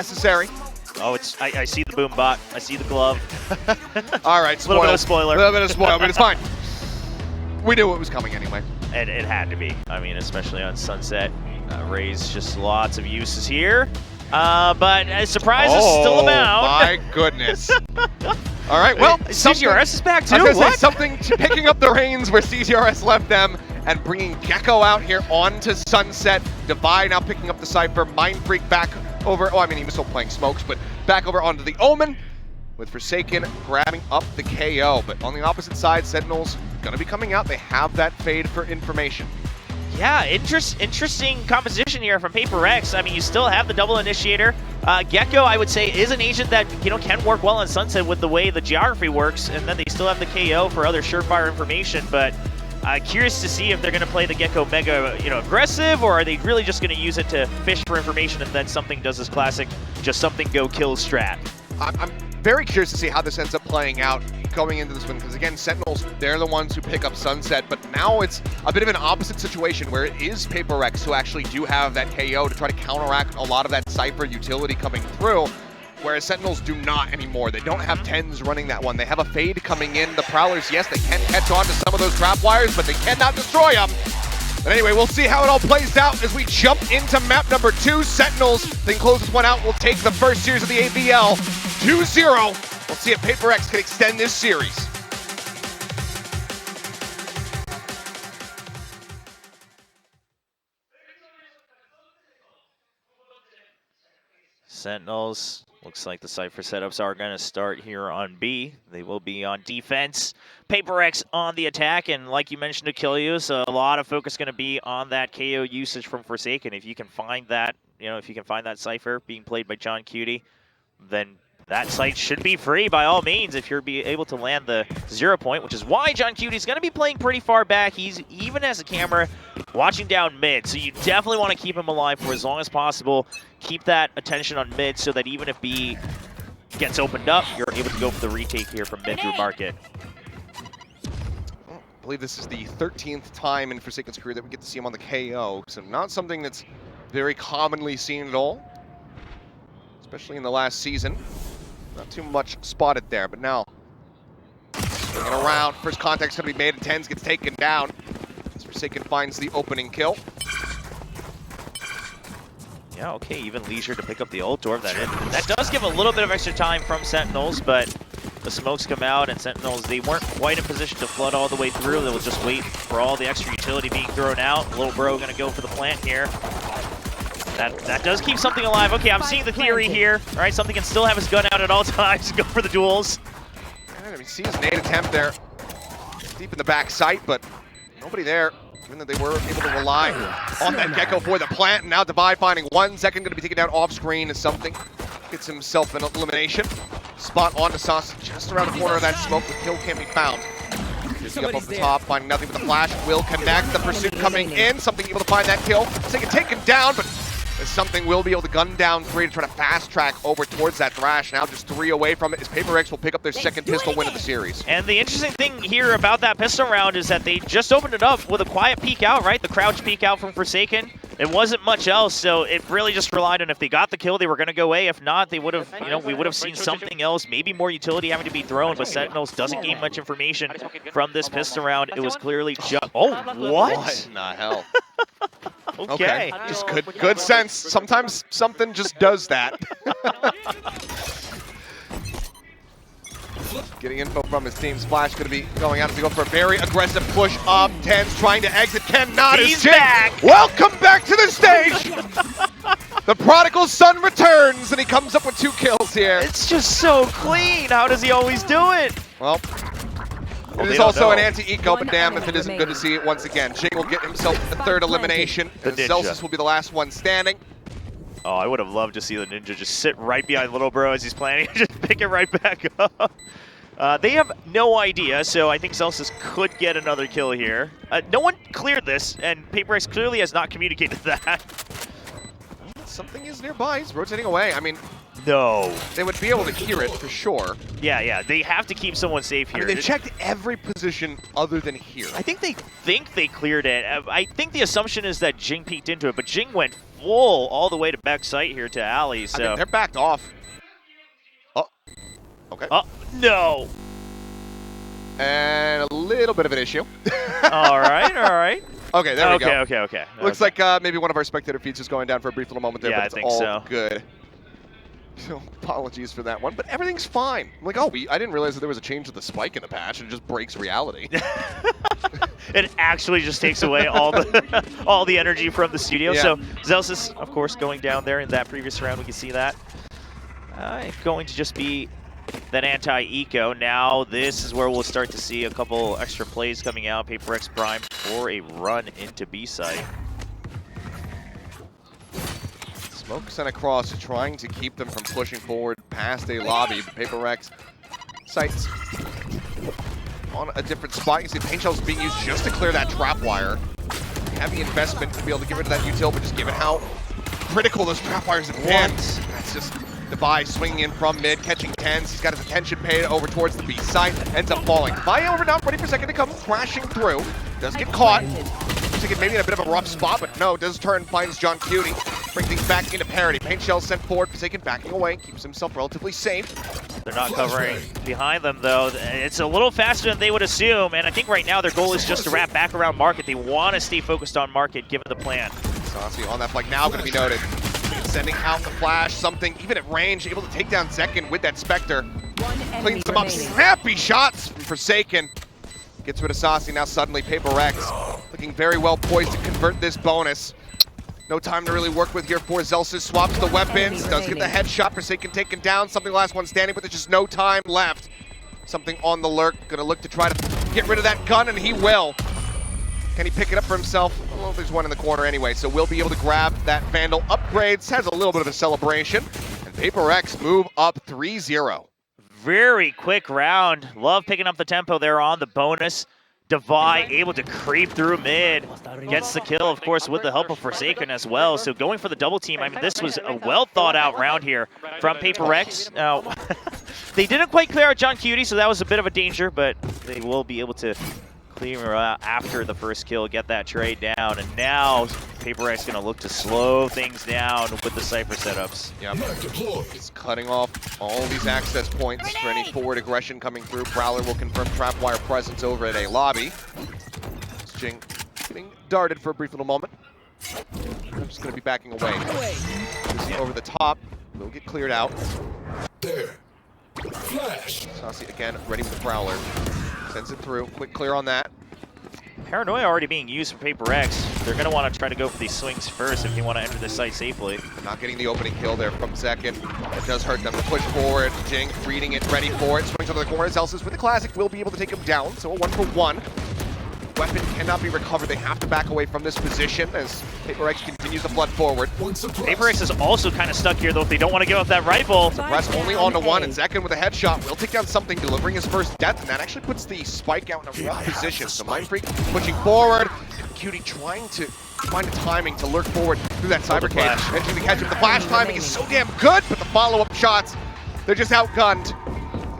necessary. Oh, I see the boom bot. I see the glove. All right, A little bit of spoiler. A little bit of spoiler, but it's fine. We knew it was coming anyway. And it had to be. I mean, especially on Sunset. Rays, just lots of uses here. But a surprise is still abound. Oh my goodness. All right, well, CCRS is back too? I was going to say, What? something picking up the reins where CCRS left them and bringing Gecko out here onto Sunset. Divide now picking up the Cypher. Mind Freak back over, oh, I mean, he was still playing Smokes, but back over onto the Omen with Forsaken grabbing up the KO. But on the opposite side, Sentinels going to be coming out. They have that fade for information. Yeah, interesting composition here from PRX. I mean, you still have the double initiator. Gecko, I would say, is an agent that can work well on Sunset with the way the geography works, and then they still have the KO for other surefire information. But curious to see if they're going to play the Gecko mega, aggressive, or are they really just going to use it to fish for information and then something does this classic, just something go kill strat. I'm very curious to see how this ends up playing out going into this one, because again, Sentinels, they're the ones who pick up Sunset, but now it's a bit of an opposite situation where it is PRX who actually do have that KO to try to counteract a lot of that Cypher utility coming through, whereas Sentinels do not anymore. They don't have 10s running that one. They have a fade coming in. The Prowlers, yes, they can catch on to some of those trap wires, but they cannot destroy them. But anyway, we'll see how it all plays out as we jump into map number 2. Sentinels, they can close this one out. We'll take the first series of the AVL 2-0. We'll see if PRX can extend this series. Sentinels, looks like the Cypher setups are going to start here on B. They will be on defense. PRX on the attack, and like you mentioned, Achilles, a lot of focus going to be on that KO usage from Forsaken. If you can find that, if you can find that Cypher being played by John Cutie, then that site should be free by all means if you're able to land the 0 point, which is why John Cutie's going to be playing pretty far back. He's, even as a camera, watching down mid, so you definitely want to keep him alive for as long as possible. Keep that attention on mid so that even if B gets opened up, you're able to go for the retake here from mid through market. I believe this is the 13th time in Forsaken's career that we get to see him on the KO, so not something that's very commonly seen at all, especially in the last season. Not too much spotted there, but now swinging around. First contact's going to be made, and Tens gets taken down as Forsaken finds the opening kill. Yeah, okay, even leisure to pick up the ult orb. That does give a little bit of extra time from Sentinels, but the smokes come out, and Sentinels, they weren't quite in position to flood all the way through. They will just wait for all the extra utility being thrown out. Little bro going to go for the plant here. That does keep something alive. Okay, I'm seeing the theory here. All right, something can still have his gun out at all times and go for the duels. And we see his nade attempt there, deep in the back sight, but nobody there. Given that they were able to rely on that Gecko for the plant, and now Divide finding 1 second, going to be taken down off screen as something gets himself an elimination. Spot on to Sauce just around the corner of that smoke. The kill can't be found. Disney up off the top, finding nothing but the flash. Will connect. The pursuit coming in. Something able to find that kill. Taken down, but Something will be able to gun down 3 to try to fast track over towards that Thrash. Now just 3 away from it as PRX will pick up their second pistol win of the series. And the interesting thing here about that pistol round is that they just opened it up with a quiet peek out, right? The crouch peek out from Forsaken. It wasn't much else, so it really just relied on if they got the kill, they were going to go A. If not, they would have, we would have seen something else, maybe more utility having to be thrown, but Sentinels doesn't gain much information from this pistol round. It was clearly just, oh, what in the hell? Okay. Just good sense. Sometimes something just does that. Getting info from his team. Splash going to be going out to go for a very aggressive push up. Tens trying to exit. Cannot. He's back. Welcome back to the stage. The prodigal son returns, and he comes up with 2 kills here. It's just so clean. How does he always do it? Well, it is also an anti-eco, but damn if it isn't good to see it once again. Jing will get himself the 3rd elimination, and Celsius will be the last one standing. Oh, I would have loved to see the Ninja just sit right behind Little Bro as he's planning, just pick it right back up. They have no idea, so I think Celsius could get another kill here. No one cleared this, and PRX clearly has not communicated that. Something is nearby. He's rotating away. I mean, no. They would be able to hear it for sure. Yeah. They have to keep someone safe here. I mean, they checked every position other than here. I think they cleared it. I think the assumption is that Jing peeked into it, but Jing went full all the way to back site here to Ali. So I mean, they're backed off. Oh, okay. Oh, no. And a little bit of an issue. All right. Okay, there we go. Okay. Looks like maybe one of our spectator feeds is going down for a brief little moment there, Yeah, but it's I think all so. good. So apologies for that one, but everything's fine. I'm like, oh, I didn't realize that there was a change to the spike in the patch. It just breaks reality. It actually just takes away all the all the energy from the studio. Yeah. So Zelsis, of course, going down there in that previous round. We can see that. Going to just be that anti-eco. Now this is where we'll start to see a couple extra plays coming out. PRX Prime for a run into B site. Smoke sent across, trying to keep them from pushing forward past a lobby. But PRX sights on a different spot. You see Paint Shell's being used just to clear that trap wire. Heavy investment to be able to get rid of that util, but just given how critical those trap wires have been. That's just Devi swinging in from mid, catching tens. He's got his attention paid over towards the B side, ends up falling. Devi over not ready for a second to come crashing through. Does get caught. Maybe in a bit of a rough spot, but no, does turn, finds John Cutie. Bring things back into parity. Paint Shell sent forward, Forsaken backing away, keeps himself relatively safe. They're not covering behind them, though. It's a little faster than they would assume, and I think right now their goal is just to wrap back around Market. They want to stay focused on Market, given the plan. Saucy on that flank now going to be noted. Sending out the flash, something, even at range, able to take down Zekin with that Spectre. Cleans them up, snappy shots from Forsaken. Gets rid of Saucy, now suddenly PRX looking very well poised to convert this bonus. No time to really work with here for Zelsis. Swaps the weapons, does get the headshot. Forsaken taken down, something last one standing, but there's just no time left. Something on the lurk, gonna look to try to get rid of that gun, and he will. Can he pick it up for himself? I don't know if there's one in the corner anyway, so we'll be able to grab that Vandal. Upgrades, has a little bit of a celebration, and PRX move up 3-0. Very quick round. Love picking up the tempo there on the bonus. Devi able to creep through mid. Gets the kill, of course, with the help of Forsaken as well. So going for the double team, I mean, this was a well thought out round here from PRX. Now, they didn't quite clear out John Cutie, so that was a bit of a danger, but they will be able to clear after the first kill, get that trade down. And now PRX going to look to slow things down with the Cypher setups. Yep. He's cutting off all these access points for any forward aggression coming through. Prowler will confirm trapwire presence over at a lobby. Jing getting darted for a brief little moment. I'm just going to be backing away. Over the top, will get cleared out. There. Flash. Saucy again, ready with the Prowler. Sends it through. Quick clear on that. Paranoia already being used for PRX. They're going to want to try to go for these swings first if you want to enter the site safely. Not getting the opening kill there from Zekin. It does hurt them to push forward. Jing reading it, ready for it. Swings onto the corner. Zelsis with the classic will be able to take him down. So a 1-for-1. Weapon cannot be recovered. They have to back away from this position as PRX continues to flood forward. PRX is also kind of stuck here, though, if they don't want to give up that rifle. Press only on to one, and Zekin with a headshot will take down something, delivering his first death, and that actually puts the spike out in a rough position. So Mind Freak pushing forward. Cutie trying to find a timing to lurk forward through that cyber cage. Eventually to catch him. The flash timing is so damn good, but the follow-up shots, they're just outgunned.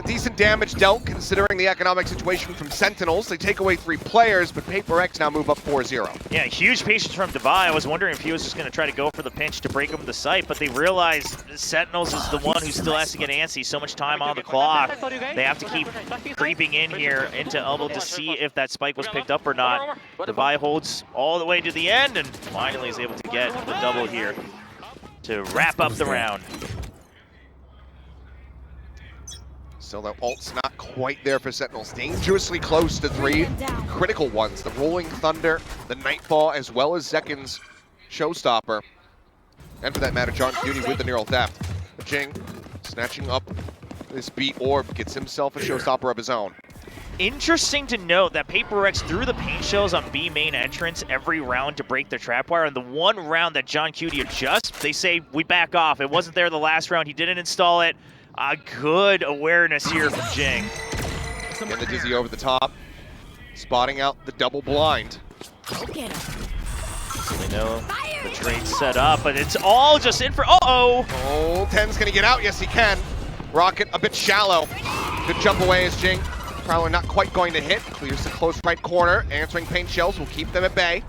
Decent damage dealt considering the economic situation from Sentinels. They take away 3 players, but PRX now move up 4-0. Yeah, huge patience from Devi. I was wondering if he was just going to try to go for the pinch to break him the site, but they realized Sentinels is the one who still has to get antsy. So much time on the clock. They have to keep creeping in here into elbow to see if that spike was picked up or not. Devi holds all the way to the end and finally is able to get the double here to wrap up the round. So the ult's not quite there for Sentinels. Dangerously close to 3 critical ones. The Rolling Thunder, the Nightfall, as well as Zekin's Showstopper. And for that matter, John Cutie with the Neural Theft. Jing snatching up this beat orb, gets himself a Showstopper of his own. Interesting to note that PRX threw the paint shells on B main entrance every round to break the trapwire, and the one round that John Cutie adjusts, they say we back off. It wasn't there the last round. He didn't install it. Good awareness here from Jing. And the Dizzy over the top, spotting out the double blind. So they know the trade's set up, but it's all just in for, uh-oh! Oh, 10's gonna get out, yes he can. Rocket a bit shallow. Good jump away as Jing. Prowler not quite going to hit. Clears the close right corner. Answering paint shells will keep them at bay.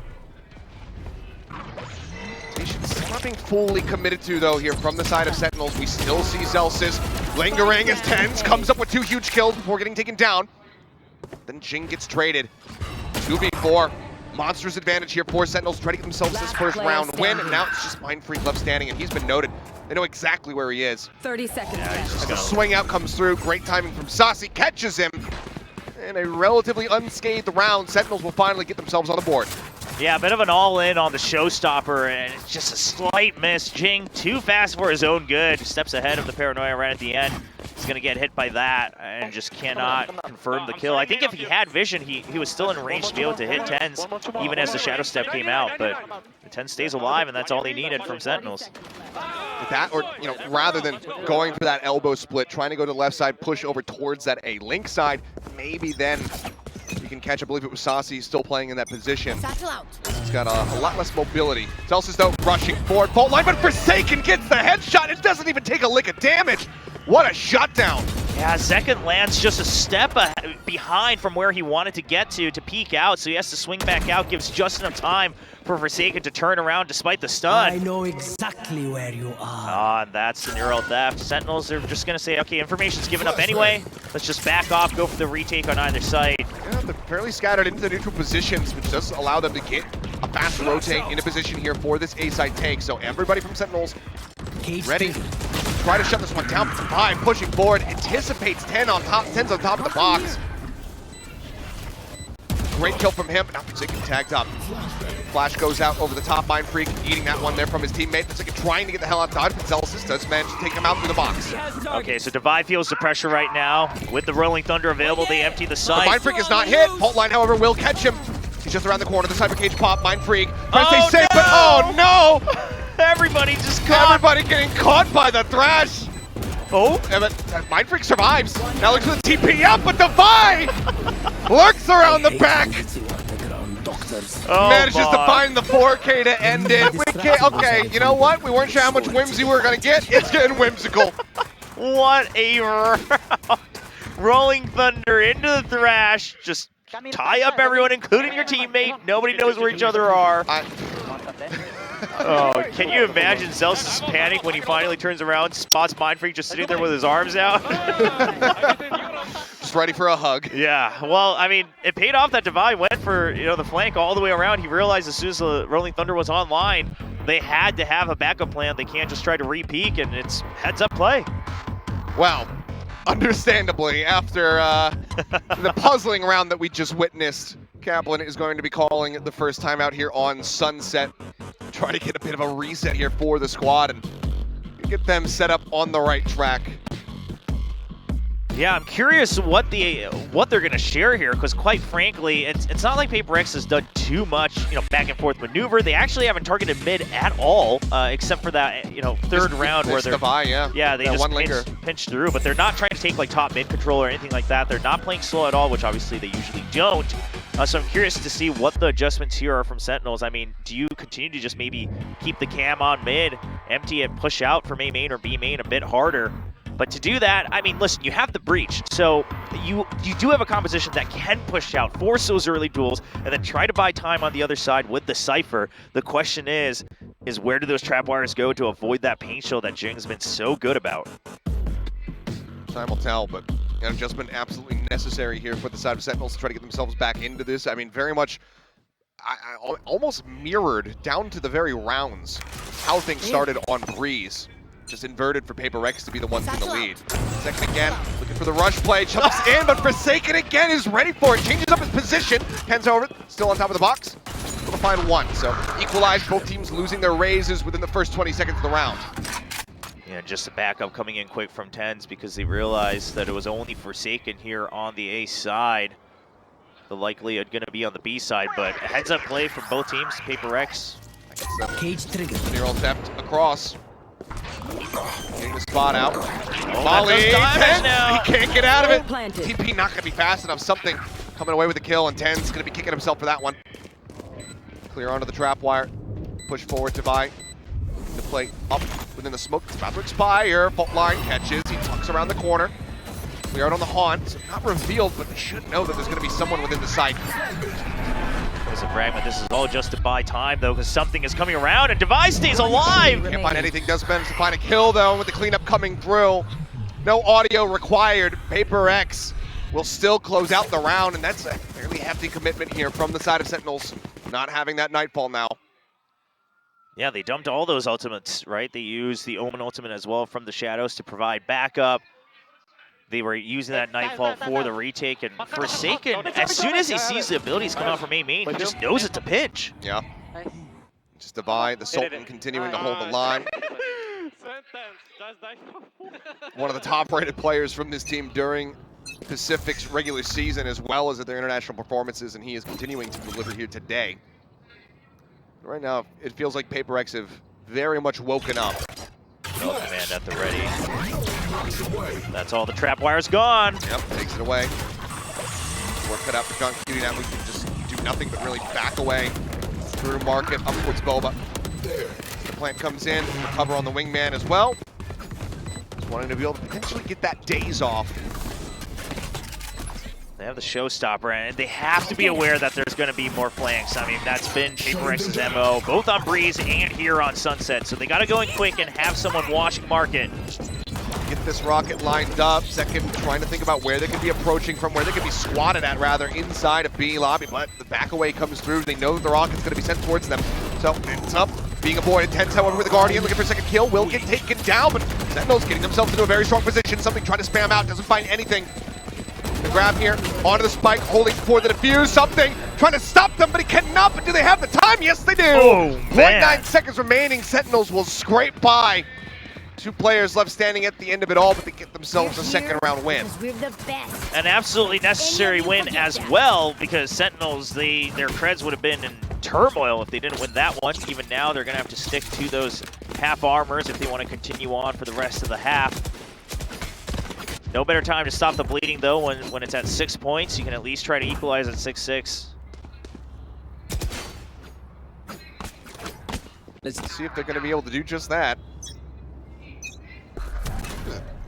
They should set up not being fully committed to, though, here from the side of Sentinels. We still see Celsius lingering as Tens comes up with 2 huge kills before getting taken down. Then Jing gets traded. 2v4. Monster's advantage here for Sentinels, trying to get themselves this first round win, and now it's just Mind Freak left standing, and he's been noted. They know exactly where he is. 30 seconds As the swing out comes through, great timing from Saucy, catches him. In a relatively unscathed round, Sentinels will finally get themselves on the board. Yeah, a bit of an all-in on the showstopper, and it's just a slight miss. Jing, too fast for his own good. Steps ahead of the Paranoia right at the end. He's going to get hit by that and just cannot confirm the kill. I think if he had vision, he was still in range to be able to hit Tens, even as the Shadow Step came out. But the Tens stays alive, and that's all he needed from Sentinels. That, or, you know, rather than going for that elbow split, trying to go to the left side, push over towards that A link side, maybe then you can catch, I believe it was Saucy still playing in that position. He's got a lot less mobility. Celsius, though, rushing forward, fault line, but Forsaken gets the headshot. It doesn't even take a lick of damage. What a shutdown. Yeah, second lands just a step behind from where he wanted to get to peek out, so he has to swing back out, gives just enough time for Forsaken to turn around despite the stun. I know exactly where you are. And that's the neural theft. Sentinels are just going to say, okay, information's given up anyway. Let's just back off, go for the retake on either side. Yeah, they're fairly scattered into the neutral positions, which does allow them to get a fast rotate into position here for this A-side take. So everybody from Sentinels ready. Try to shut this one down, but Divine pushing forward, anticipates 10's on top of the box. Great kill from him, but now Forsaken tagged up. Flash goes out over the top, Mind Freak eating that one there from his teammate. Forsaken trying to get the hell out of dodge, but Celsius does manage to take him out through the box. Okay, so Divide feels the pressure right now. With the Rolling Thunder available, they empty the site. Mind Freak is not hit. Fault line, however, will catch him. He's just around the corner. The Cyber Cage pop, Mind Freak. Trying to stay safe, but oh no! Everybody just caught. Everybody getting caught by the Thrash. Oh, but Mind Freak survives. Now looks for the TP up, but Divine lurks around the back. Manages to find the 4K to end it. Okay, you know what? We weren't sure how much whimsy we were going to get. It's getting whimsical. What a round. Rolling Thunder into the Thrash. Just tie up everyone, including your teammate. Nobody knows where each other are. Oh, can you imagine Celsius' panic when he finally turns around, spots Mind Freak just sitting there with his arms out? Just ready for a hug. Yeah, well, I mean, it paid off that Divide went for, the flank all the way around. He realized as soon as the Rolling Thunder was online, they had to have a backup plan. They can't just try to re-peek, and it's heads-up play. Well, understandably, after the puzzling round that we just witnessed, Kaplan is going to be calling it the first time out here on Sunset. Try to get a bit of a reset here for the squad and get them set up on the right track. Yeah, I'm curious what they're going to share here, because quite frankly, it's not like PRX has done too much, back and forth maneuver. They actually haven't targeted mid at all, except for that, third round where they're they just pinch through, but they're not trying to take like top mid control or anything like that. They're not playing slow at all, which obviously they usually don't. So I'm curious to see what the adjustments here are from Sentinels. I mean, do you continue to just maybe keep the cam on mid, empty and push out from A main or B main a bit harder? But to do that, I mean, listen, you have the breach, so you do have a composition that can push out, force those early duels, and then try to buy time on the other side with the Cypher. The question is where do those trap wires go to avoid that paint shield that Jing's been so good about? Time will tell, but an adjustment absolutely necessary here for the side of Sentinels to try to get themselves back into this. I mean, very much almost mirrored down to the very rounds how things started on Breeze. Just inverted for PRX to be the ones in the lead. Second again, looking for the rush play, jumps in, but Forsaken again is ready for it. Changes up his position, Ken's over, still on top of the box. Able to find one, so equalized, both teams losing their raises within the first 20 seconds of the round. Yeah, just a backup coming in quick from Tens because they realized that it was only Forsaken here on the A side. The likelihood going to be on the B side, but a heads-up play from both teams, PRX. Cage trigger. Neural theft across. Getting the spot out. Molly, he can't get out of it. Planted. TP not going to be fast enough. Something coming away with a kill, and Ten's going to be kicking himself for that one. Clear onto the trap wire. Push forward to Vi. The play up within the smoke. It's about to expire. Fault line catches. He tucks around the corner. Clear out on the haunt. So not revealed, but they should know that there's going to be someone within the site. There's a fragment. This is all just to buy time, though, because something is coming around, and Device stays alive! Can't find anything, does manage to find a kill, though, with the cleanup coming through. No audio required. PRX will still close out the round, and that's a fairly hefty commitment here from the side of Sentinels, not having that Nightfall now. Yeah, they dumped all those ultimates, right? They used the Omen ultimate as well from the Shadows to provide backup. They were using that Nightfall for the retake, and Forsaken, as soon as he sees the abilities come out from A main, he just knows it's a pinch. Yeah. Just Divide, the Sultan continuing to hold the line. One of the top-rated players from this team during Pacific's regular season as well as at their international performances, and he is continuing to deliver here today. Right now, it feels like PRX have very much woken up. No command at the ready. That's all the trap wire's gone. Yep, takes it away. Work cut out for John Cutie now. We can just do nothing but really back away through market up towards Boba. The plant comes in, recover on the wingman as well. Just wanting to be able to potentially get that daze off. They have the showstopper, and they have to be aware that there's going to be more flanks. I mean, that's been PRX's MO, both on Breeze and here on Sunset. So they got to go in quick and have someone watching market. Get this rocket lined up. Second, trying to think about where they could be approaching from, where they could be squatted at, rather, inside of B lobby. But the back away comes through. They know that the rocket's going to be sent towards them. So it's up, being avoided. Tense, however, with the Guardian, looking for a second kill. Will get taken down, but Sentinels getting themselves into a very strong position. Something trying to spam out, doesn't find anything. The grab here, onto the spike, holding for the defuse. Something trying to stop them, but he cannot. But do they have the time? Yes, they do. Oh, 0.9 seconds remaining. Sentinels will scrape by. Two players left standing at the end of it all, but they get themselves a second round win. An absolutely necessary win as well, because Sentinels, their creds would have been in turmoil if they didn't win that one. Even now, they're going to have to stick to those half armors if they want to continue on for the rest of the half. No better time to stop the bleeding, though, when it's at 6 points. You can at least try to equalize at 6-6. Let's see if they're going to be able to do just that.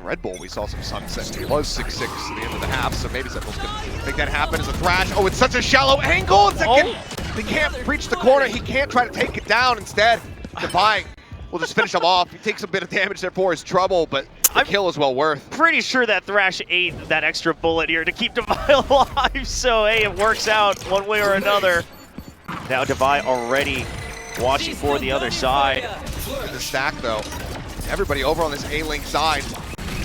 Red Bull, we saw some Sunset. It was 6-6 at the end of the half, so maybe Sentinels can make that happen as a thrash. Oh, it's such a shallow angle! They can't reach the corner. He can't try to take it down. Instead, Defy will just finish him off. He takes a bit of damage there for his trouble, but the kill is well worth. Pretty sure that Thrash ate that extra bullet here to keep Devi alive, so hey, it works out one way or another. Now Devi already watching for the other side. In the stack, though. Everybody over on this A-Link side.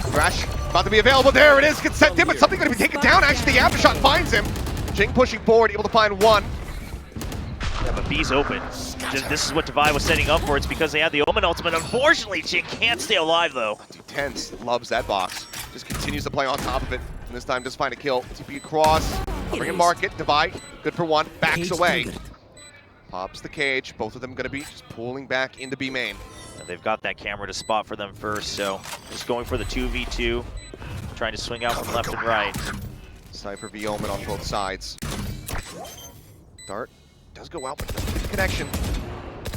Thrash about to be available. There it is. Gets sent in, but something going to be taken down. Actually, the aftershock finds him. Jing pushing forward, able to find one. Yeah, but B's open. This is what Devi was setting up for. It's because they had the Omen ultimate. Unfortunately, Jing can't stay alive, though. Tense loves that box. Just continues to play on top of it. And this time does find a kill. TP across. Bring in market. Devi, good for one. Backs away. Pops the cage. Both of them going to be just pulling back into B main. They've got that camera to spot for them first, so just going for the 2v2, trying to swing out from left and right. Cypher v Omen on both sides. Dart does go out, but doesn't get the connection.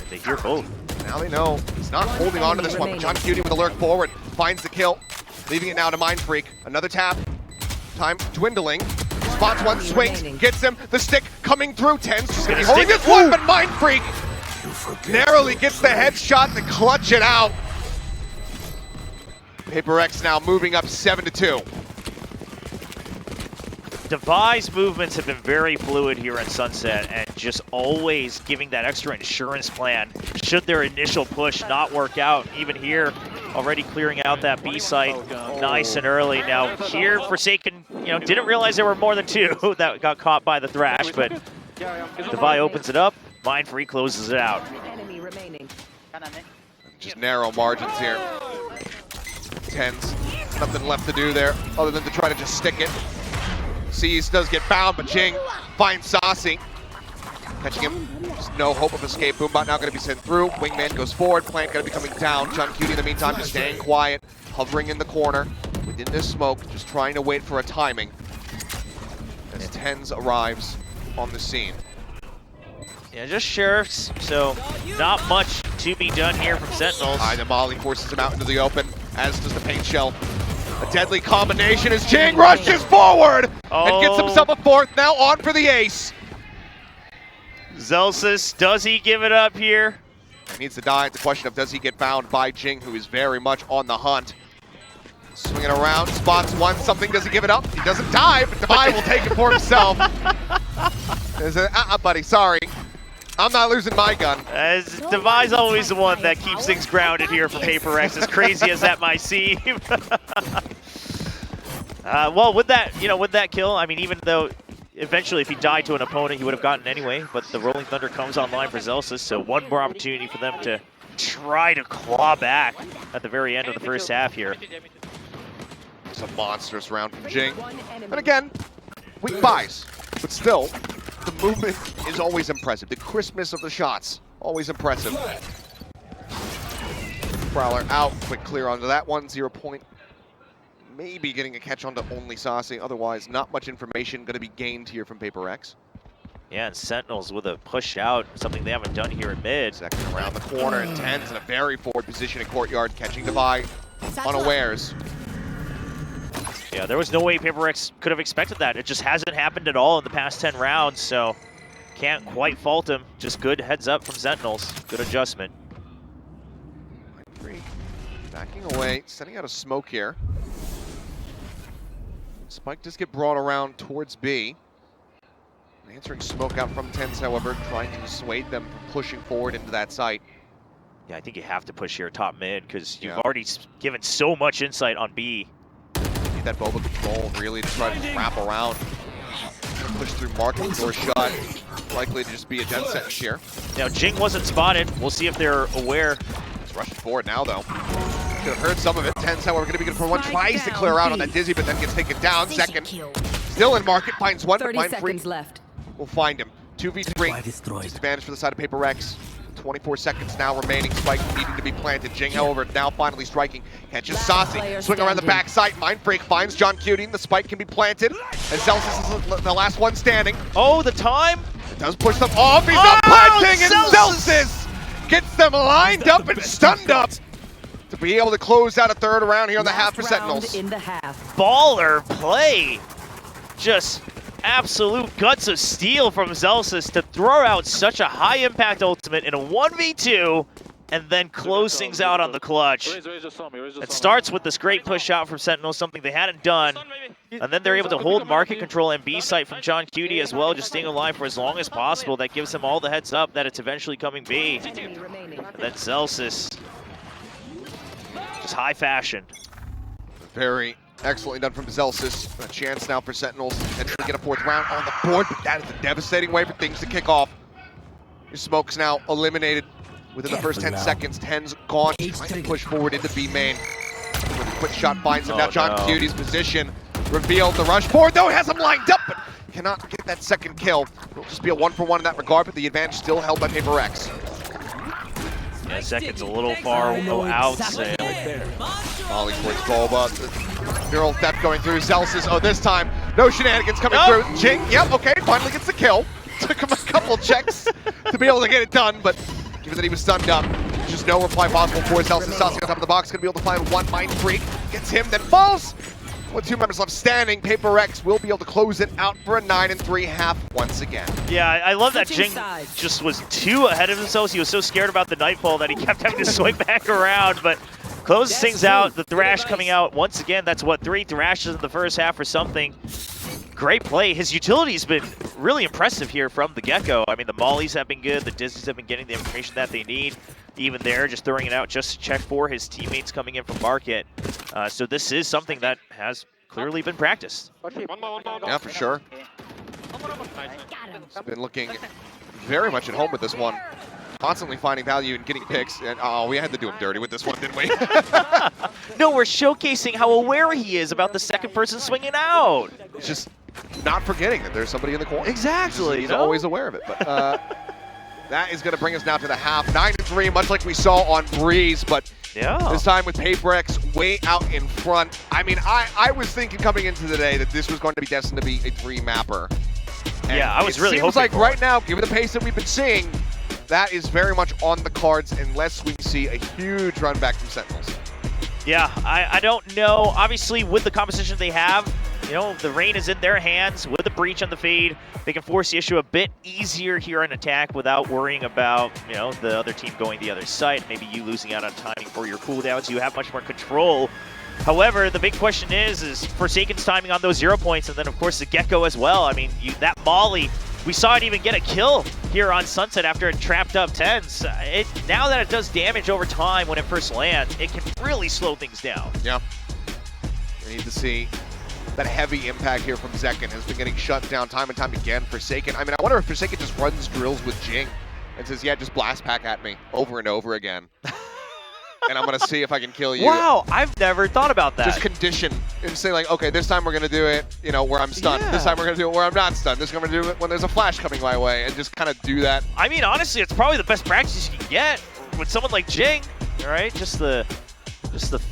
They hear both. Now they know he's not holding on to this one, but John Cutie with a lurk forward finds the kill, leaving it now to Mind Freak. Another tap, time dwindling. Spots one, swings, gets him. The stick coming through. Ten's just gonna be holding this one, but Mind Freak narrowly gets the headshot to clutch it out. PRX now moving up 7-2. Devi's movements have been very fluid here in Sunset, and just always giving that extra insurance plan should their initial push not work out. Even here, already clearing out that B site nice and early. Now here, Forsaken, didn't realize there were more than two that got caught by the Thrash, but Devi opens it up. Mind Freak closes it out. Just narrow margins here. Tens, nothing left to do there other than to try to just stick it. Seas does get bound, but Jing finds Saucy. Catching him, just no hope of escape. Boombot now gonna be sent through. Wingman goes forward, Plant gonna be coming down. John Cutie in the meantime just staying quiet, hovering in the corner within this smoke, just trying to wait for a timing as Tens arrives on the scene. Yeah, just sheriffs, so not much to be done here from Sentinels. The Molly forces him out into the open, as does the paint shell. A deadly combination as Jing rushes forward and gets himself a fourth, now on for the ace. Zelsis, does he give it up here? He needs to die. It's a question of does he get found by Jing, who is very much on the hunt. Swinging around, spots one, something, does he give it up? He doesn't die, but Devi will take it for himself. There's a, buddy, sorry. I'm not losing my gun. Devi's always the one that keeps things grounded here for PRX, as crazy as that might seem. Well, with that kill, I mean, even though eventually if he died to an opponent, he would have gotten anyway, but the Rolling Thunder comes online for Zelsis, so one more opportunity for them to try to claw back at the very end of the first half here. It's a monstrous round from Jing. And again, weak buys, but still, the movement is always impressive. The crispness of the shots, always impressive. Prowler out, quick clear onto that one, 0 point. Maybe getting a catch onto only Saucy, otherwise not much information going to be gained here from PRX. Yeah, and Sentinels with a push out, something they haven't done here in mid. Second around the corner, and Ten's in a very forward position in Courtyard, catching Devi unawares. Yeah, there was no way PRX could have expected that. It just hasn't happened at all in the past 10 rounds, so can't quite fault him. Just good heads up from Sentinels. Good adjustment. Backing away, sending out a smoke here. Spike does get brought around towards B. Answering smoke out from Tens, however, trying to dissuade them from pushing forward into that site. Yeah, I think you have to push here top mid because you've already given so much insight on B. Need that Boba control, really, to try to wrap around. Push through market door shot. Likely to just be a death sentence here. Now, Jing wasn't spotted. We'll see if they're aware. He's rushing forward now, though. Could have heard some of it. Tens, however, going to be good for one. Tries to clear out on that Dizzy, but then gets taken down. Second. Still in market, finds one, but Mind Freak will find him. 2v3. Disadvantage for the side of PRX. 24 seconds now remaining. Spike needing to be planted. Jing, however, now finally striking. Catches Saucy. Swing around the backside. Mind Freak finds John Cutie. The spike can be planted. And Zelsis is the last one standing. Oh, the time? It does push them off. He's not planting, and Zelsis gets them lined up and stunned up to be able to close out a third round here on the half for Sentinels. Baller play. Just absolute guts of steel from Zelsis to throw out such a high impact ultimate in a 1v2 and then close things out on the clutch. It starts with this great push out from Sentinels, something they hadn't done, and then they're able to hold market control and B site from John Cutie as well, just staying alive for as long as possible. That gives them all the heads up that it's eventually coming B. And then Zelsis, just high fashion. Very excellently done from Zelsis. A chance now for Sentinels to potentially get a fourth round on the board, but that is a devastating way for things to kick off. Your smoke's now eliminated within the first 10 seconds. Ten's gone, trying to push forward into B main. With a quick shot finds him. Now John Cutie's position revealed the rush forward, though it has him lined up, but cannot get that second kill. It'll just be a 1-for-1 in that regard, but the advantage still held by PRX. Yeah, second's a little far out. Molly towards Boba. Neural theft going through. Zelsis, oh, this time, no shenanigans coming through. Jing, yep, okay, finally gets the kill. Took him a couple checks to be able to get it done, but given that he was stunned up, just no reply possible for Zelsis. Saucy on top of the box, gonna be able to find one Mind Freak. Gets him, then falls. With 2 members left standing, PRX will be able to close it out for a 9-3 half once again. Yeah, I love that Jing just was too ahead of himself. He was so scared about the Nightfall that he kept having to swing back around, but closes things out. The Thrash coming out once again. That's what, 3 Thrashes in the first half or something. Great play. His utility's been really impressive here from the get-go. I mean, the mollies have been good. The Dizzies have been getting the information that they need. Even there, just throwing it out just to check for his teammates coming in from market. So this is something that has clearly been practiced. Yeah, for sure. He's been looking very much at home with this one. Constantly finding value in getting picks. And oh, we had to do him dirty with this one, didn't we? No, we're showcasing how aware he is about the second person swinging out. It's just not forgetting that there's somebody in the corner. Exactly. He's always aware of it. But that is going to bring us now to the half. 9-3, much like we saw on Breeze, but this time with PRX way out in front. I mean, I was thinking coming into the day that this was going to be destined to be a 3-mapper. Yeah, I was really hoping. It seems like right now, given the pace that we've been seeing, that is very much on the cards unless we see a huge run back from Sentinels. Yeah, I don't know. Obviously, with the composition they have, you know, the rain is in their hands with a breach on the fade. They can force the issue a bit easier here on attack without worrying about, you know, the other team going the other side. Maybe you losing out on timing for your cooldowns. You have much more control. However, the big question is Forsaken's timing on those 0 points, and then of course the Gecko as well. I mean, that Molly, we saw it even get a kill here on Sunset after it trapped up tens. Now that it does damage over time when it first lands, it can really slow things down. Yeah. We need to see that heavy impact here from Zekken. Has been getting shut down time and time again. Forsaken, I mean, I wonder if Forsaken just runs drills with Jing and says, yeah, just blast pack at me over and over again. And I'm going to see if I can kill you. Wow, I've never thought about that. Just condition and say like, okay, this time we're going to do it, you know, where I'm stunned. Yeah. This time we're going to do it where I'm not stunned. This time we're going to do it when there's a flash coming my way, and just kind of do that. I mean, honestly, it's probably the best practice you can get with someone like Jing, all right? Just the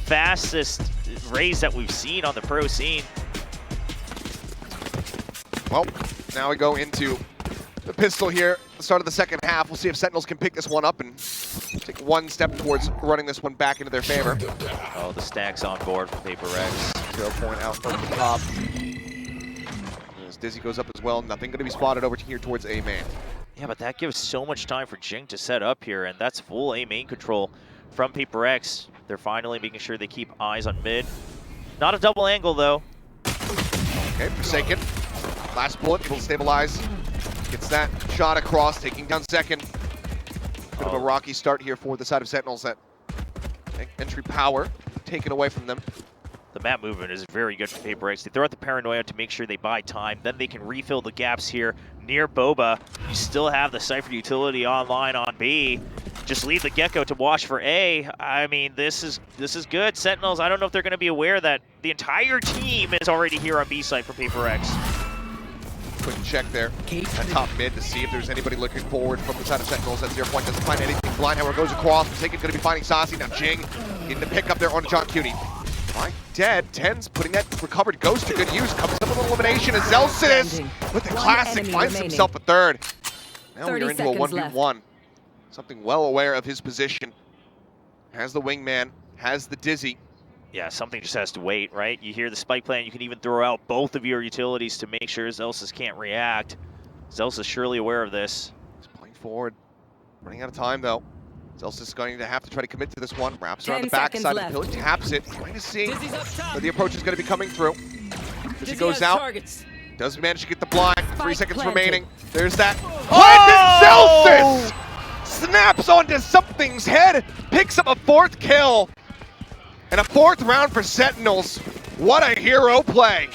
fastest raise that we've seen on the pro scene. Well, now we go into the pistol here, the start of the second half. We'll see if Sentinels can pick this one up and take one step towards running this one back into their favor. Oh, the stack's on board for PRX. 0 point out from the top. As Dizzy goes up as well, nothing going to be spotted over here towards A main. Yeah, but that gives so much time for Jing to set up here, and that's full A main control from PRX. They're finally making sure they keep eyes on mid. Not a double angle, though. Okay, Forsaken. Last bullet, able to stabilize. Gets that shot across, taking down Zekken. Bit of a rocky start here for the side of Sentinels. That entry power taken away from them. The map movement is very good for PRX. They throw out the paranoia to make sure they buy time. Then they can refill the gaps here near Boba. You still have the Cypher utility online on B. Just leave the Gecko to wash for A. I mean, this is good. Sentinels, I don't know if they're going to be aware that the entire team is already here on B side for PRX. Quick check there at top mid to see if there's anybody looking forward from the side of Sentinels. At 0 point, doesn't find anything. Blindhammer goes across. Forsaken's going to be finding Saucy. Now Jing getting the pick up there on John Cutie. Mike dead. Ten's putting that recovered ghost to good use. Comes up with an elimination as Zelsis with the classic finds himself a third. Now we're into a 1v1. Something well aware of his position. Has the wingman, has the Dizzy. Yeah, something just has to wait, right? You hear the spike plan, you can even throw out both of your utilities to make sure Zelsis can't react. Zelsis surely aware of this. He's playing forward. Running out of time, though. Zelsis is going to have to try to commit to this one. Wraps around the back side of the pillar, taps it. Trying to see where the approach is going to be coming through. Dizzy goes out. Does manage to get the blind. 3 seconds remaining. There's that. Oh! And Zelsis snaps onto something's head. Picks up a 4th kill. And a 4th round for Sentinels. What a hero play.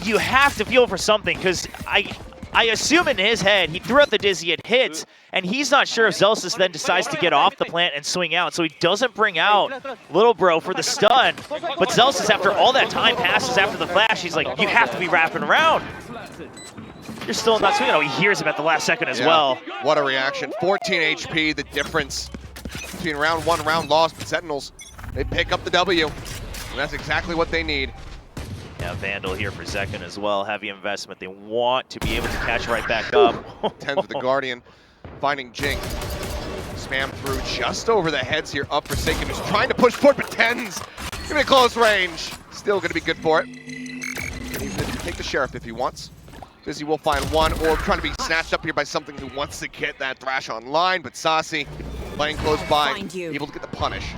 You have to feel for something, because I assume in his head, he threw out the Dizzy, it hits, and he's not sure if Zelsis then decides to get off the plant and swing out, so he doesn't bring out Little Bro for the stun. But Zelsis, after all that time passes after the flash, he's like, you have to be wrapping around. You're still not swinging. Oh, he hears him at the last second as well. What a reaction. 14 HP, the difference between round 1 and round lost. But Sentinels, they pick up the W, and that's exactly what they need. Yeah, Vandal here for Zekken as well. Heavy investment. They want to be able to catch right back up. 10 with the Guardian, finding Jing. Spam through just over the heads here up Forsaken, who's trying to push forward, but 10's gonna be close range. Still gonna be good for it. Can even take the Sheriff if he wants. Dizzy will find one, or trying to be snatched up here by something who wants to get that Thrash online, but Saucy playing close by, able to get the punish.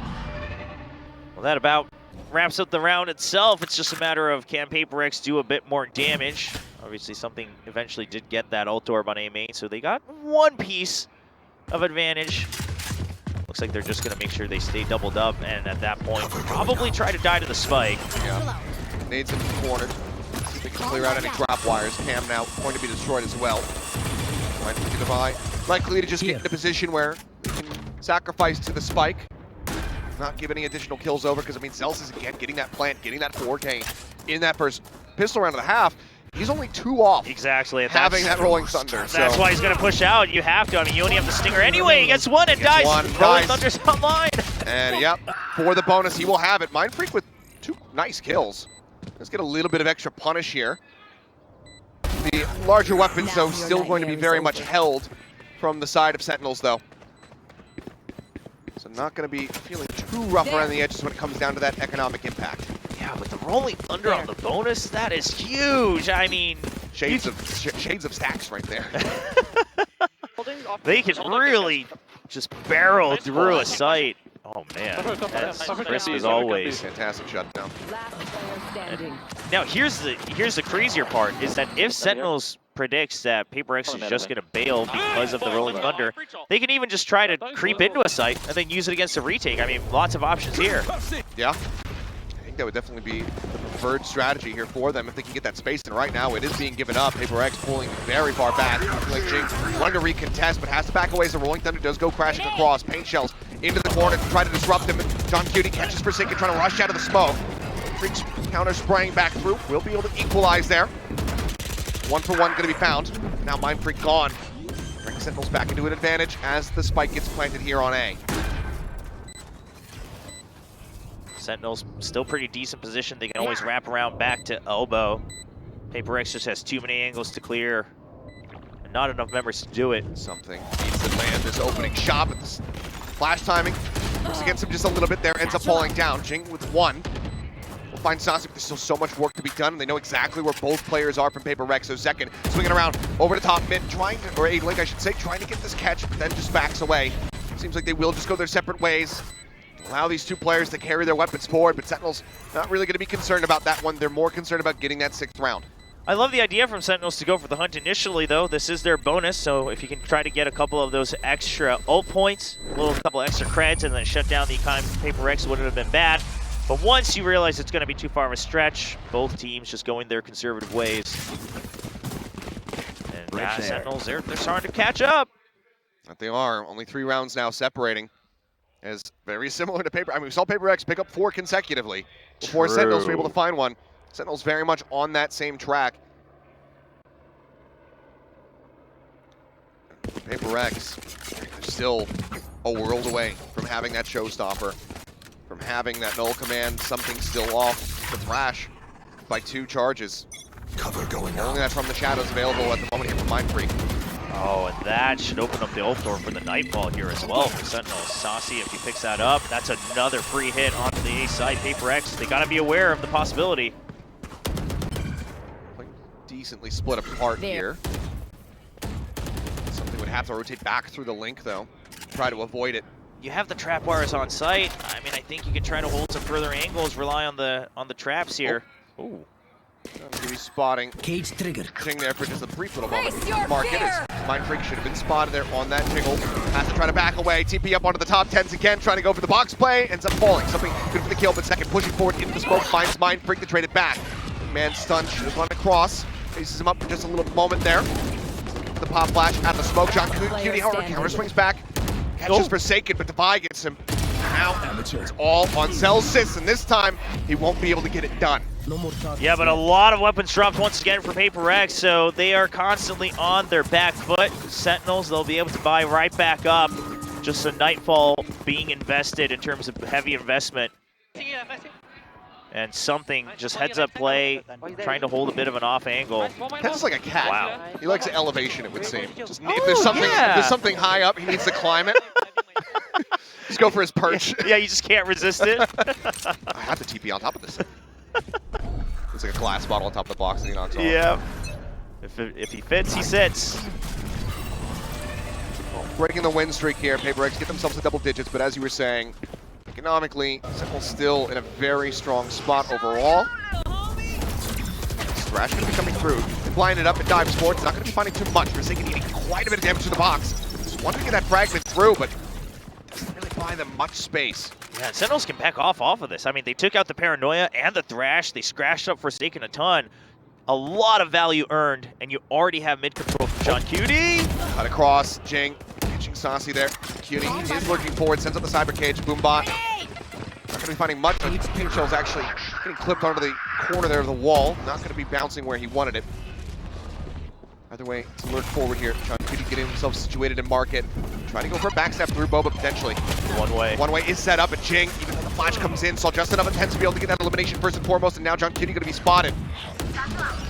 Well, that about wraps up the round itself. It's just a matter of can PRX do a bit more damage. Obviously, something eventually did get that ult orb on A main, so they got one piece of advantage. Looks like they're just going to make sure they stay doubled up, and at that point, probably try to die to the spike. Yeah. Nades in the corner. See if they can clear out any drop wires. Cam now going to be destroyed as well. Likely to just get in a position where they can sacrifice to the spike. Not give any additional kills over, because I mean, Zelsis again getting that plant, getting that 4K in that first pistol round of the half. He's only 2 off. Exactly. Having that Rolling Thunder. That's why he's going to push out. You have to. I mean, you only have the Stinger anyway. He gets one and dies. Rolling Thunder's online. And yep, for the bonus, he will have it. Mind Freak with 2 nice kills. Let's get a little bit of extra punish here. The larger weapons, though, still going to be very much held from the side of Sentinels, though. So not going to be feeling too rough around the edges when it comes down to that economic impact. Yeah, Yeah, but the rolling under on the bonus, that is huge. I mean, Shades of stacks right there. they can really just barrel through a site. Oh man, that's crisp as always. Fantastic shutdown. Now here's the crazier part is that if Sentinels predicts that PRX is just going to bail because of the rolling thunder, they can even just try to creep into a site and then use it against a retake. I mean, lots of options here. Yeah, I think that would definitely be the preferred strategy here for them if they can get that space. And right now it is being given up. PRX pulling very far back. Like Jinx wanting to recontest, but has to back away as the rolling thunder does go crashing across. Paint shells into the corner to try to disrupt him. John Cutie catches Forsaken trying to rush out of the smoke. Freaks counter spraying back through. Will be able to equalize there. 1-for-1 going to be found. Now Mind Freak gone. Bring Sentinels back into an advantage as the spike gets planted here on A. Sentinels still pretty decent position. They can always wrap around back to elbow. PRX just has too many angles to clear. And not enough members to do it. Something needs to land this opening shot, but this flash timing works against him just a little bit there. Ends up falling down. Jing with one. We'll find Saucy, but there's still so much work to be done, and they know exactly where both players are from PRX. So second, swinging around over the top mid, trying to, or A-Link I should say, trying to get this catch, but then just backs away. Seems like they will just go their separate ways. Allow these two players to carry their weapons forward, but Sentinels not really going to be concerned about that one. They're more concerned about getting that 6th round. I love the idea from Sentinels to go for the hunt initially, though. This is their bonus, so if you can try to get a couple of those extra ult points, a couple extra creds, and then shut down the economy of PRX wouldn't have been bad. But once you realize it's going to be too far of a stretch, both teams just going their conservative ways. And Sentinels, they're starting to catch up. But they are. Only 3 rounds now separating. As very similar to I mean, we saw PRX pick up 4 consecutively before Sentinels were able to find one. Sentinels very much on that same track. PRX, they're still a world away from having that showstopper, from having that null command, something still off the Thrash by 2 charges. Cover going Only out. that from the shadows available at the moment here from Mind Freak. Oh, and that should open up the ult door for the Nightfall here as well for Sentinels. Saucy, if he picks that up, that's another free hit onto the A side. PRX, they got to be aware of the possibility. Decently split apart here. Something would have to rotate back through the link though. Try to avoid it. You have the trap wires on site. I mean, I think you can try to hold some further angles, rely on the traps here. Ooh. Going to be spotting Cage triggered. Jing there for just a brief little moment. Mark it as Mind Freak should have been spotted there on that jiggle. Has to try to back away. TP up onto the top 10s again, trying to go for the box play. Ends up falling. Something good for the kill, but second pushing forward into the smoke. Finds Mind Freak to trade it back. Man stunned, should have run across. Faces him up for just a little moment there. The pop flash out of the smoke. John Cutie, however, counter swings back. Catches Forsaken, but Devi gets him. Now it's all on Celsius, and this time he won't be able to get it done. No more targets. Yeah, but a lot of weapons dropped once again for PRX, so they are constantly on their back foot. Sentinels, they'll be able to buy right back up. Just a Nightfall being invested in terms of heavy investment. And something just heads up play, trying to hold a bit of an off angle. Ken's like a cat. Wow. He likes elevation, it would seem. Just if there's something high up, he needs to climb it. Just go for his perch. Yeah, you just can't resist it. I have the TP on top of this. It's like a glass bottle on top of the box that he knocks off. Yeah. If he fits, he sits. Breaking the win streak here. PRX get themselves to double digits, but as you were saying, economically, Sentinel's still in a very strong spot overall. Thrash going to be coming through. Blinded up and dives forward. It's not going to be finding too much. Forsaken eating quite a bit of damage to the box. Just wanting to get that fragment through, but doesn't really buy them much space. Yeah, Sentinels can back off of this. I mean, they took out the Paranoia and the Thrash. They scratched up Forsaken a ton. A lot of value earned, and you already have mid control from John Cutie. Cut across, Jing catching Saucy there. Cutie is lurking forward, sends up the cyber cage. Boombot. Not going to be finding much. Paint Shell's actually getting clipped onto the corner there of the wall. Not going to be bouncing where he wanted it. Either way, to lurk forward here. John Cutie getting himself situated in market. Trying to go for a backstab through Boba potentially. One way. One way is set up, and Jing, even though the flash comes in, saw just enough intent to be able to get that elimination first and foremost, and now John Cutie going to be spotted.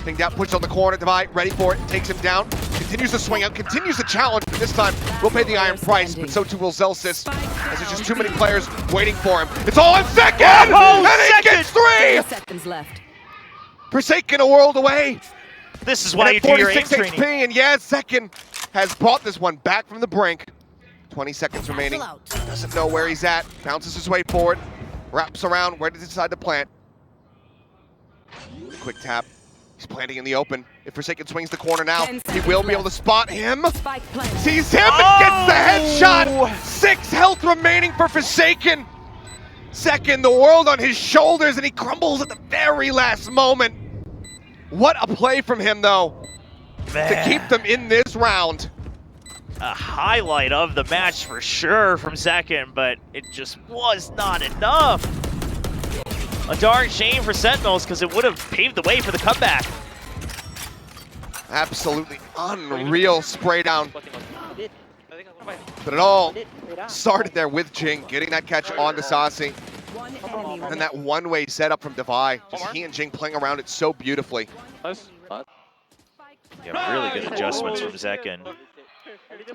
Pinged out, pushed on the corner, Divide, ready for it, takes him down, continues to swing out, continues to challenge, but this time will pay the iron price, but so too will Zelsis, as there's just too many players waiting for him. It's all on second! Oh, and he gets 3! 3 seconds left. Forsaken a world away. This is why you And do at your aim 46 training. HP, and yeah, Second has brought this one back from the brink. 20 seconds remaining. Doesn't know where he's at. Bounces his way forward. Wraps around. Where does he decide to plant? Quick tap. He's planting in the open. If Forsaken swings the corner now, he will be able to spot him. Spike planted. Sees him and gets the headshot. 6 health remaining for Forsaken. Second, the world on his shoulders, and he crumbles at the very last moment. What a play from him, though, to keep them in this round. A highlight of the match for sure from Second, but it just was not enough. A darn shame for Sentinels, because it would have paved the way for the comeback. Absolutely unreal spray down. But it all started there with Jing getting that catch on to Sasi. One enemy And that one-way setup from Devi. Just he and Jing playing around it so beautifully. Yeah, really good adjustments from Second.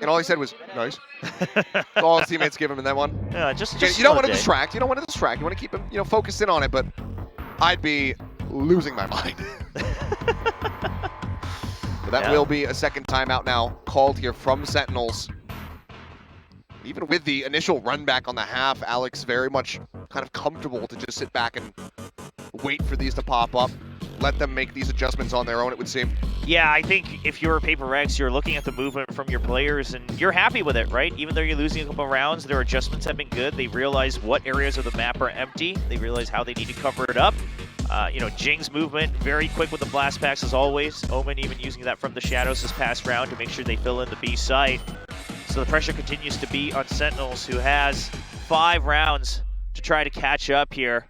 And all he said was, nice. That's all his teammates give him in that one. Yeah, just You don't want to slow distract. You don't want to distract. You want to keep him, focused in on it. But I'd be losing my mind. But that will be a second timeout now called here from Sentinels. Even with the initial run back on the half, Alex very much kind of comfortable to just sit back and wait for these to pop up. Let them make these adjustments on their own, it would seem. Yeah, I think if you're PRX, you're looking at the movement from your players and you're happy with it, right? Even though you're losing a couple of rounds, their adjustments have been good. They realize what areas of the map are empty. They realize how they need to cover it up. Jing's movement, very quick with the blast packs as always. Omen even using that from the shadows this past round to make sure they fill in the B site. So the pressure continues to be on Sentinels, who has 5 rounds to try to catch up here.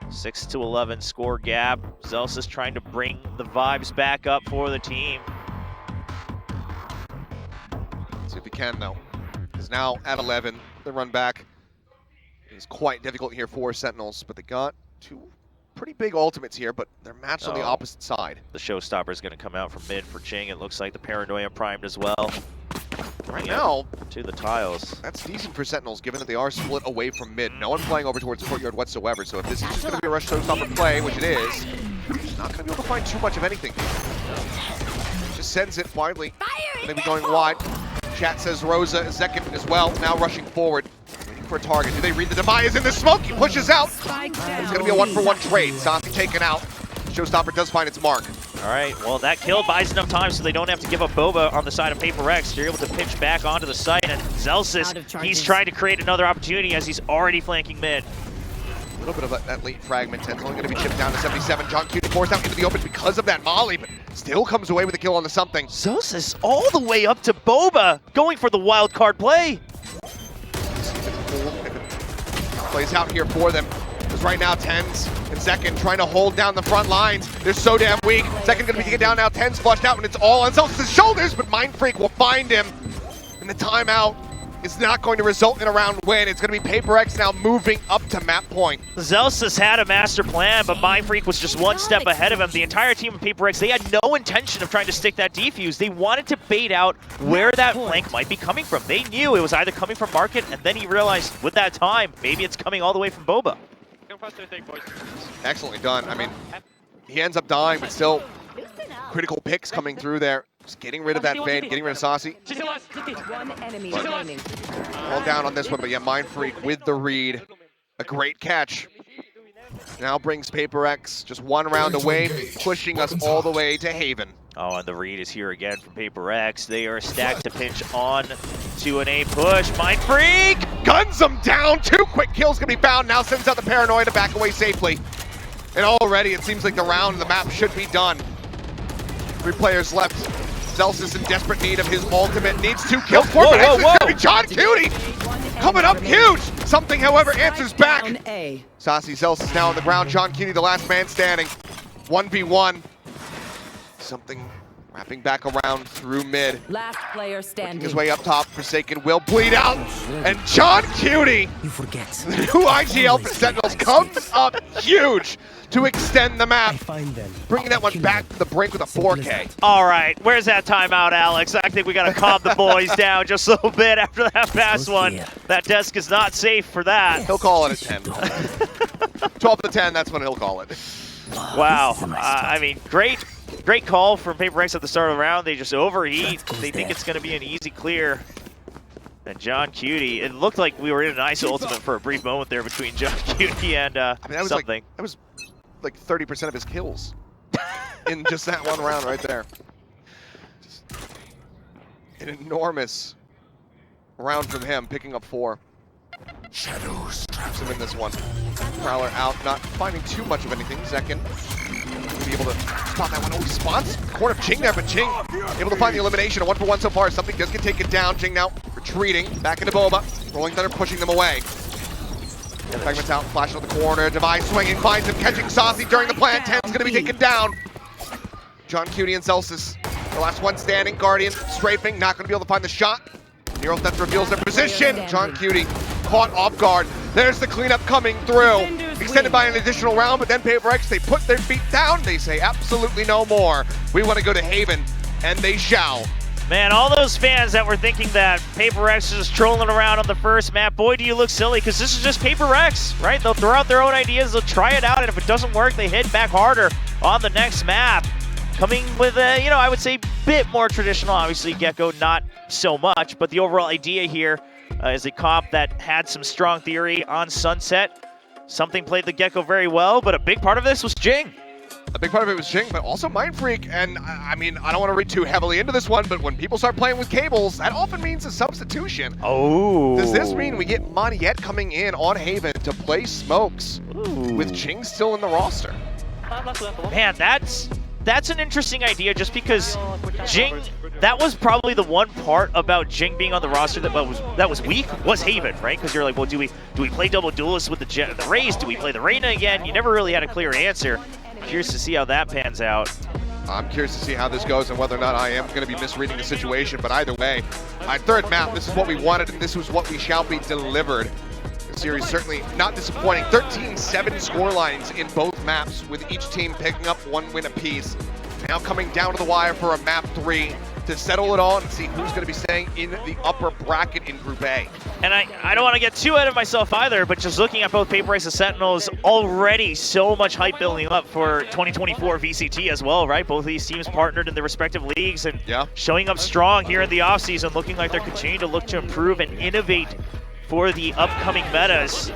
6-11 score gap. Zelsis trying to bring the vibes back up for the team. See if he can, though. Because now at 11, the run back is quite difficult here for Sentinels, but they got 2 pretty big ultimates here, but they're matched on the opposite side. The showstopper is going to come out from mid for Jing. It looks like the Paranoia primed as well. Right now, to the tiles. That's decent for Sentinels, given that they are split away from mid. No one playing over towards Courtyard whatsoever, so if this is just going to be a rush showstopper play, which it is, it's not going to be able to find too much of anything. Just sends it widely. Maybe going wide. Chat says Rosa is second as well, now rushing forward. Waiting for a target. Do they read the demise in the smoke? He pushes out. It's going to be a 1-for-1 trade. Sasi taken out. Showstopper does find its mark. All right, well, that kill buys enough time so they don't have to give up Boba on the side of PRX. They're able to pinch back onto the site, and Zelsis, he's trying to create another opportunity as he's already flanking mid. A little bit of that late fragment. 10's only going to be chipped down to 77. John Cutie forced out into the open because of that molly, but still comes away with a kill onto something. Zelsis all the way up to Boba, going for the wild card play. Plays out here for them. Because right now, 10's and Second trying to hold down the front lines. They're so damn weak. Second going to be taken down now. 10's flushed out, and it's all on Zelsis' shoulders, but Mind Freak will find him. And the timeout is not going to result in a round win. It's going to be PRX now moving up to map point. Zelsis had a master plan, but Mind Freak was just one step ahead of him. The entire team of PRX, they had no intention of trying to stick that defuse. They wanted to bait out where that flank might be coming from. They knew it was either coming from Market, and then he realized with that time, maybe it's coming all the way from Boba. Excellently done. I mean, he ends up dying, but still critical picks coming through there. Just getting rid of that Fade, getting rid of Sasi. One enemy remaining. All down on this one, but yeah, Mind Freak with the read. A great catch. Now brings PRX just 1 round away, pushing us all the way to Haven. Oh, and the read is here again from PRX. They are stacked to pinch on to an A push. Mind Freak! Guns him down! 2 quick kills can be found. Now sends out the Paranoia to back away safely. And already it seems like the round and the map should be done. 3 players left. Zelsis in desperate need of his ultimate. Needs 2 kills for it, but actually it's going to be John Cutie! Coming up huge! Something, however, answers back. Sasi Zelsis now on the ground. John Cutie, the last man standing. 1v1. Something Wrapping back around through mid. Last player Working standing. his way up top. Forsaken will bleed out. And John Cutie, You forget. the new IGL for Sentinels, comes up huge to extend the I map. find them. Bringing that one back to the brink with a 4K. All right, where's that timeout, Alex? I think we got to calm the boys down just a little bit after that past one. That desk is not safe for that. He'll call it at 10. 12 to 10, that's when he'll call it. Wow. I mean, great call from PRX at the start of the round. They just overheat. They think it's going to be an easy clear. And John Cutie, it looked like we were in an ISO ultimate for a brief moment there between John Cutie and I mean, that was something. that was like 30% of his kills in just that one round right there. Just an enormous round from him, picking up 4. Shadows Traps him in this one. Prowler out, not finding too much of anything. Second, be able to stop that one. Oh, he spawns corner of Jing there, but Jing able to find the elimination. A 1-for-1 so far. Something does get taken down. Jing now retreating back into Boba. Rolling Thunder pushing them away. Fragments out, flash on the corner. Device swinging, finds him, catching Saucy during the plant. 10's going to be taken down. John Cutie and Celsius, the last one standing. Guardian strafing, not going to be able to find the shot. Nero Theft reveals their position. John Cutie caught off guard. There's the cleanup coming through. Extended by an additional round, but then PRX, they put their feet down. They say absolutely no more. We want to go to Haven, and they shall. Man, all those fans that were thinking that PRX is just trolling around on the first map, boy, do you look silly, because this is just PRX, right? They'll throw out their own ideas, they'll try it out, and if it doesn't work, they hit back harder on the next map. Coming with a, you know, I would say bit more traditional, obviously Gecko not so much, but the overall idea here is a comp that had some strong theory on Sunset. Something played the Gecko very well, but a big part of this was Jing. A big part of it was Jing, but also Mind Freak. And I mean, I don't want to read too heavily into this one, but when people start playing with cables, that often means a substitution. Oh. Does this mean we get Moniette coming in on Haven to play Smokes with Jing still in the roster? Man, that's an interesting idea, just because Jing, that was probably the one part about Jing being on the roster that was weak, was Haven, right? Because you're like, well, do we play double duelists with the Raze? Do we play the Reyna again? You never really had a clear answer. Curious to see how that pans out. I'm curious to see how this goes and whether or not I am going to be misreading the situation, but either way, our third map, this is what we wanted and this was what we shall be delivered. The series certainly not disappointing. 13-7 scorelines in both maps, with each team picking up 1 win apiece. Now coming down to the wire for a map 3 to settle it all and see who's going to be staying in the upper bracket in Group A. And I don't want to get too ahead of myself either, but just looking at both PRX and Sentinels, already so much hype building up for 2024 VCT as well, right? Both of these teams partnered in their respective leagues and showing up strong here in the offseason, looking like they're continuing to look to improve and innovate for the upcoming metas.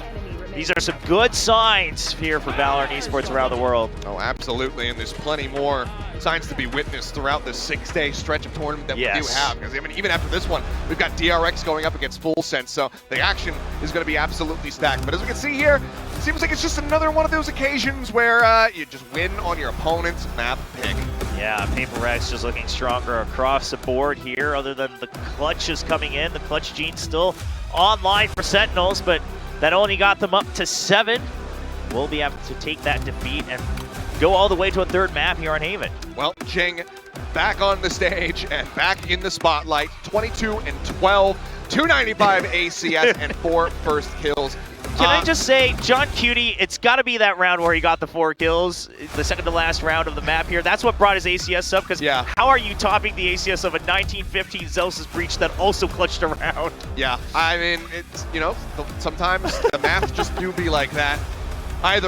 These are some good signs here for Valorant esports around the world. Oh, absolutely, and there's plenty more signs to be witnessed throughout this 6-day stretch of tournament that we do have. Because I mean, even after this one, we've got DRX going up against Full Sense, so the action is going to be absolutely stacked. But as we can see here, it seems like it's just another one of those occasions where you just win on your opponent's map pick. Yeah, PRX just looking stronger across the board here, other than the clutch is coming in. The clutch gene still online for Sentinels, but that only got them up to 7. We'll be able to take that defeat and go all the way to a third map here on Haven. Well, Jing back on the stage and back in the spotlight. 22-12, 295 ACS, and 4 first kills. Can I just say, John Cutie, it's got to be that round where he got the 4 kills, the second to last round of the map here. That's what brought his ACS up, because how are you topping the ACS of a 1915 Zeus' Breach that also clutched around? Yeah, I mean, it's, you know, sometimes the math just do be like that. Either way.